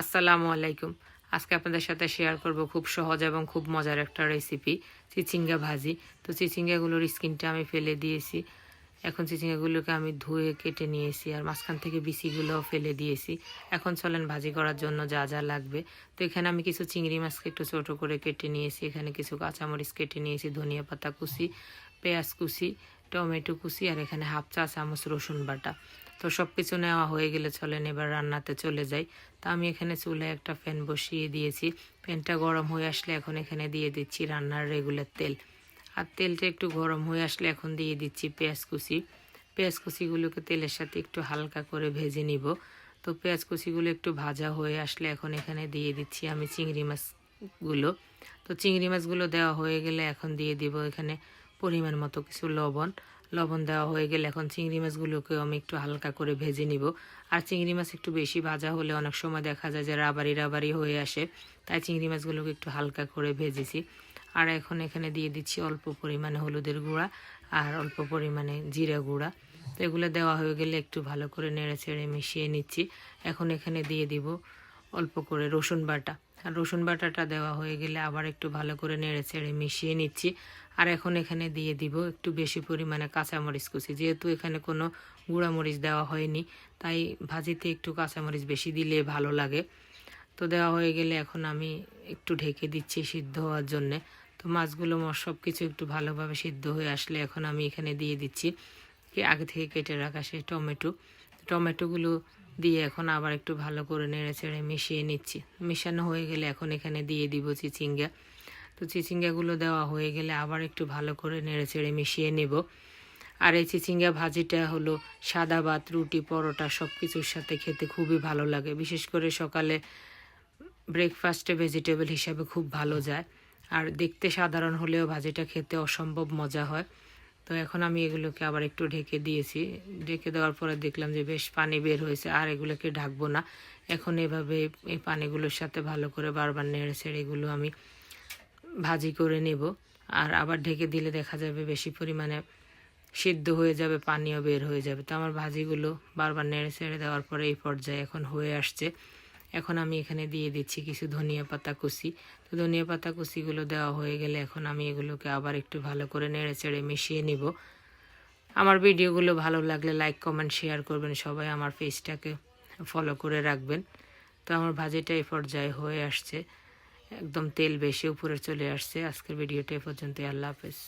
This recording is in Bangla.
আসসালামু আলাইকুম। আজকে আপনাদের সাথে শেয়ার করব খুব সহজ এবং খুব মজার একটা রেসিপি, চিচিঙ্গা ভাজি। তো চিচিঙ্গাগুলোর স্কিনটা আমি ফেলে দিয়েছি। এখন চিচিঙ্গাগুলোকে আমি ধুয়ে কেটে নিয়েছি আর মাঝখান থেকে বিচিগুলোও ফেলে দিয়েছি। এখন চলেন ভাজি করার জন্য যা যা লাগবে। তো এখানে আমি কিছু চিংড়ি মাছকে একটু ছোটো করে কেটে নিয়েছি। এখানে কিছু কাঁচামরিচ কেটে নিয়েছি, ধনিয়া পাতা কুচি, পেঁয়াজ কুচি, টমেটো কুচি আর এখানে হাফ চা চামচ রসুন বাটা। তো সব কিছু নেওয়া হয়ে গেলে চলেন এবার রান্নাতে চলে যাই। তা আমি এখানে চুলায় একটা প্যান বসিয়ে দিয়েছি। প্যানটা গরম হয়ে আসলে এখন এখানে দিয়ে দিচ্ছি রান্নার রেগুলার তেল। আর তেলটা একটু গরম হয়ে আসলে এখন দিয়ে দিচ্ছি পেঁয়াজ কুচি। পেঁয়াজ কুচিগুলোকে তেলের সাথে একটু হালকা করে ভেজে নিব। তো পেঁয়াজ কুচিগুলো একটু ভাজা হয়ে আসলে এখন এখানে দিয়ে দিচ্ছি আমি চিংড়ি মাছগুলো। তো চিংড়ি মাছগুলো দেওয়া হয়ে গেলে এখন দিয়ে দিব এখানে পরিমাণ মতো কিছু লবণ। লবণ দেওয়া হয়ে গেলে এখন চিংড়ি মাছগুলোকেও আমি একটু হালকা করে ভেজে নিব। আর চিংড়ি মাছ একটু বেশি ভাজা হলে অনেক সময় দেখা যায় যে রাবারি রাবারি হয়ে আসে, তাই চিংড়ি মাছগুলোকে একটু হালকা করে ভেজেছি। আর এখন এখানে দিয়ে দিচ্ছি অল্প পরিমাণে হলুদের গুঁড়া আর অল্প পরিমাণে জিরা গুঁড়া। তো এগুলো দেওয়া হয়ে গেলে একটু ভালো করে নেড়ে চেড়ে মিশিয়ে নিচ্ছি। এখন এখানে দিয়ে দিব অল্প করে রসুন বাটা। আর রসুন বাটাটা দেওয়া হয়ে গেলে আবার একটু ভালো করে নেড়ে চেড়ে মিশিয়ে নিচ্ছি। আর এখন এখানে দিয়ে দিব একটু বেশি পরিমাণে কাঁচামরিচ কুচি। যেহেতু এখানে কোনো গুঁড়ামরিচ দেওয়া হয়নি, তাই ভাজিতে একটু কাঁচামরিচ বেশি দিলে ভালো লাগে। তো দেওয়া হয়ে গেলে এখন আমি একটু ঢেকে দিচ্ছি সিদ্ধ হওয়ার জন্যে। তো মাছগুলো সব কিছু একটু ভালোভাবে সিদ্ধ হয়ে আসলে এখন আমি এখানে দিয়ে দিচ্ছি আগে থেকে কেটে রাখা সেই টমেটোগুলো দিয়ে এখন আবার একটু ভালো করে নেড়ে চেড়ে মিশিয়ে নিচ্ছি। মিশানো হয়ে গেলে এখন এখানে দিয়ে দিব চিচিঙ্গা। তো চিচিঙ্গাগুলো দেওয়া হয়ে গেলে আবার একটু ভালো করে নেড়ে চেড়ে মিশিয়ে নেব। আর এই চিচিঙ্গা ভাজিটা হলো সাদা ভাত, রুটি, পরোটা সব কিছুর সাথে খেতে খুবই ভালো লাগে। বিশেষ করে সকালে ব্রেকফাস্টে ভেজিটেবল হিসাবে খুব ভালো যায়। আর দেখতে সাধারণ হলেও ভাজিটা খেতে অসম্ভব মজা হয়। তো এখন আমি এগুলোকে আবার একটু ঢেকে দিয়েছি। ঢেকে দেওয়ার পরে দেখলাম যে বেশ পানি বের হয়েছে, আর এগুলোকে ঢাকবো না। এখন এভাবে এই পানিগুলোর সাথে ভালো করে বারবার নেড়ে ছেড়ে এগুলো আমি ভাজি করে নেব। আর আবার ঢেকে দিলে দেখা যাবে বেশি পরিমাণে সিদ্ধ হয়ে যাবে, পানিও বের হয়ে যাবে। তো আমার ভাজিগুলো বারবার নেড়ে ছেড়ে দেওয়ার পরে এই পর্যায়ে এখন হয়ে আসছে। এখন আমি এখানে দিয়ে দিচ্ছি কিছু ধনিয়া পাতা কুচি। তো ধনিয়া পাতা কুচিগুলো দেওয়া হয়ে গেলে এখন আমি এগুলোকে আবার একটু ভালো করে নেড়ে চেড়ে মিশিয়ে নিব। আমার ভিডিওগুলো ভালো লাগলে লাইক কমেন্ট শেয়ার করবেন, সবাই আমার পেজটাকে ফলো করে রাখবেন। তো আমার ভাজিটা এই পর্যায়ে হয়ে আসছে, একদম তেল বেশি উপরে চলে আসছে। আজকের ভিডিওটা এ পর্যন্ত। আল্লাহ হাফেজ।